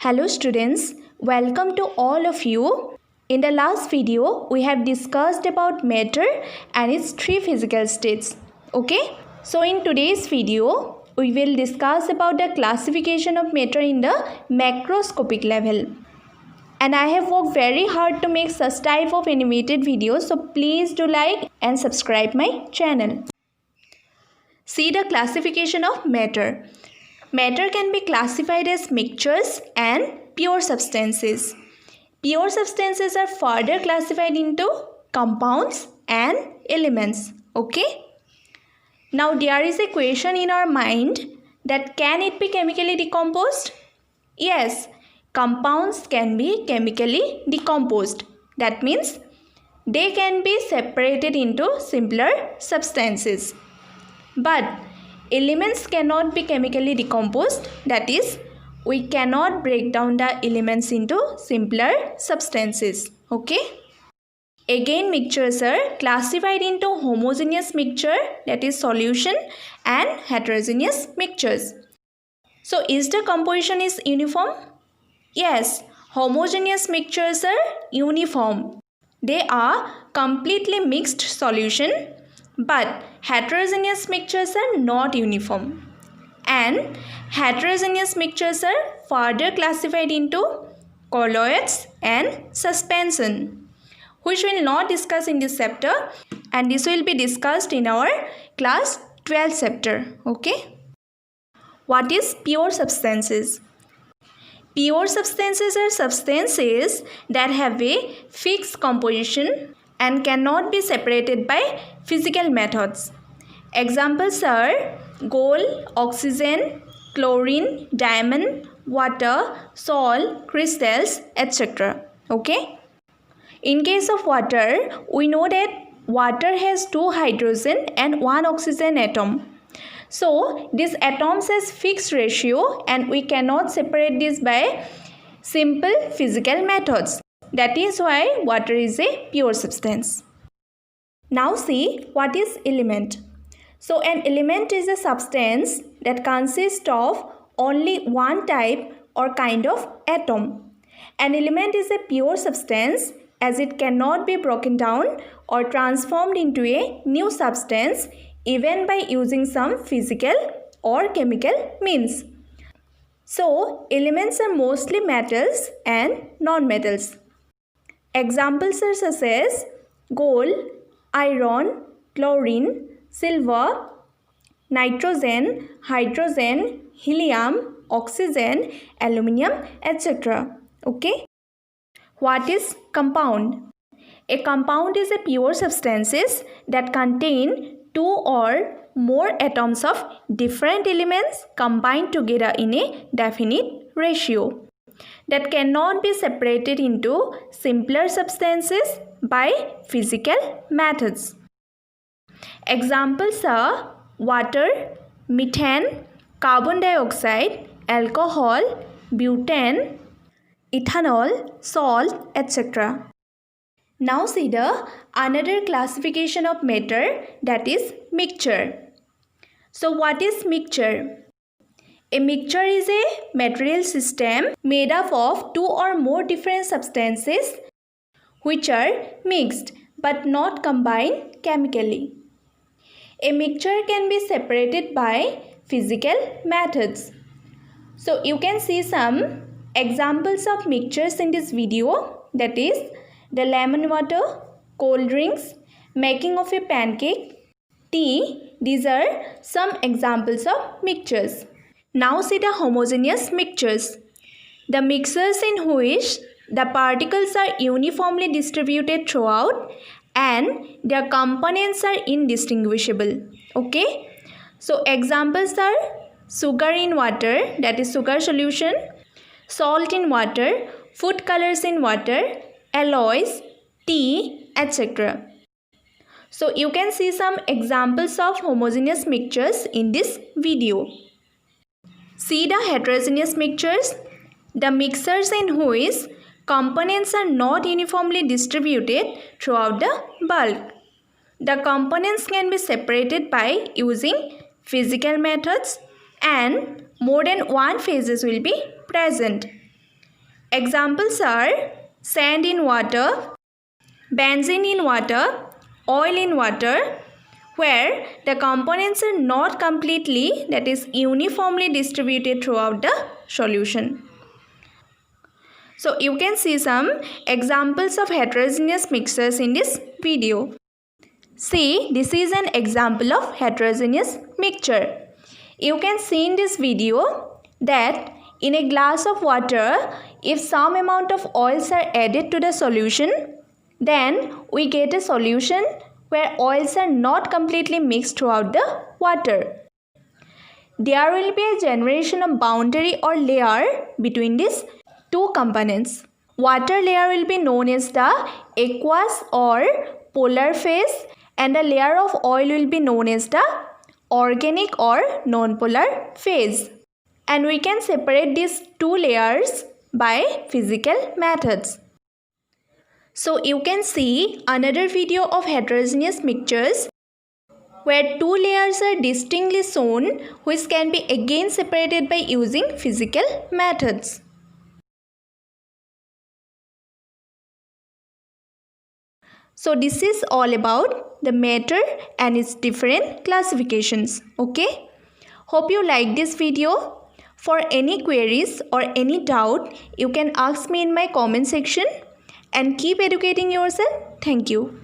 Hello students, welcome to all of you. In the last video, we have discussed about matter and its three physical states. Okay? So in today's video, we will discuss about the classification of matter in the macroscopic level. And I have worked very hard to make such type of animated videos, so please do like and subscribe my channel. See the classification of matter. Matter can be classified as mixtures and pure substances. Pure substances are further classified into compounds and elements. Okay? Now there is a question in our mind that can it be chemically decomposed? Yes, compounds can be chemically decomposed. That means they can be separated into simpler substances. But elements cannot be chemically decomposed, that is, we cannot break down the elements into simpler substances. Okay? Again, mixtures are classified into homogeneous mixture, that is solution, and heterogeneous mixtures. So, is the composition is uniform? Yes, homogeneous mixtures are uniform. They are completely mixed solution. But heterogeneous mixtures are not uniform, and heterogeneous mixtures are further classified into colloids and suspension, which we will not discuss in this chapter, and this will be discussed in our class 12 chapter. Okay? What is pure substances? Pure substances are substances that have a fixed composition and cannot be separated by physical methods. Examples are gold, oxygen, chlorine, diamond, water, salt, crystals, etc. Okay? In case of water, we know that water has 2 hydrogen and 1 oxygen atom. So, these atoms has fixed ratio and we cannot separate this by simple physical methods. That is why water is a pure substance. Now see what is element. So an element is a substance that consists of only one type or kind of atom. An element is a pure substance as it cannot be broken down or transformed into a new substance even by using some physical or chemical means. So elements are mostly metals and non-metals. Examples are such as gold, iron, chlorine, silver, nitrogen, hydrogen, helium, oxygen, aluminium, etc. Okay? What is compound? A compound is a pure substances that contain 2 or more atoms of different elements combined together in a definite ratio that cannot be separated into simpler substances by physical methods. Examples are water, methane, carbon dioxide, alcohol, butane, ethanol, salt, etc. Now see the another classification of matter, that is mixture. So what is mixture? A mixture is a material system made up of 2 or more different substances which are mixed but not combined chemically. A mixture can be separated by physical methods. So you can see some examples of mixtures in this video, that is the lemon water, cold drinks, making of a pancake, tea. These are some examples of mixtures. Now see the homogeneous mixtures. The mixtures in which the particles are uniformly distributed throughout and their components are indistinguishable. Okay? So examples are sugar in water, that is sugar solution, salt in water, food colors in water, alloys, tea, etc. So you can see some examples of homogeneous mixtures in this video. See the heterogeneous mixtures. The mixtures in which components are not uniformly distributed throughout the bulk. The components can be separated by using physical methods and more than one phases will be present. Examples are sand in water, benzene in water, oil in water, where the components are not completely, that is uniformly distributed throughout the solution. So you can see some examples of heterogeneous mixtures in this video. See, this is an example of heterogeneous mixture. You can see in this video that in a glass of water, if some amount of oils are added to the solution, then we get a solution where oils are not completely mixed throughout the water. There will be a generation of boundary or layer between these two components. Water layer will be known as the aqueous or polar phase, and the layer of oil will be known as the organic or non-polar phase. And we can separate these two layers by physical methods. So you can see another video of heterogeneous mixtures where two layers are distinctly shown, which can be again separated by using physical methods. So this is all about the matter and its different classifications. Okay? Hope you like this video. For any queries or any doubt, you can ask me in my comment section, and keep educating yourself. Thank you.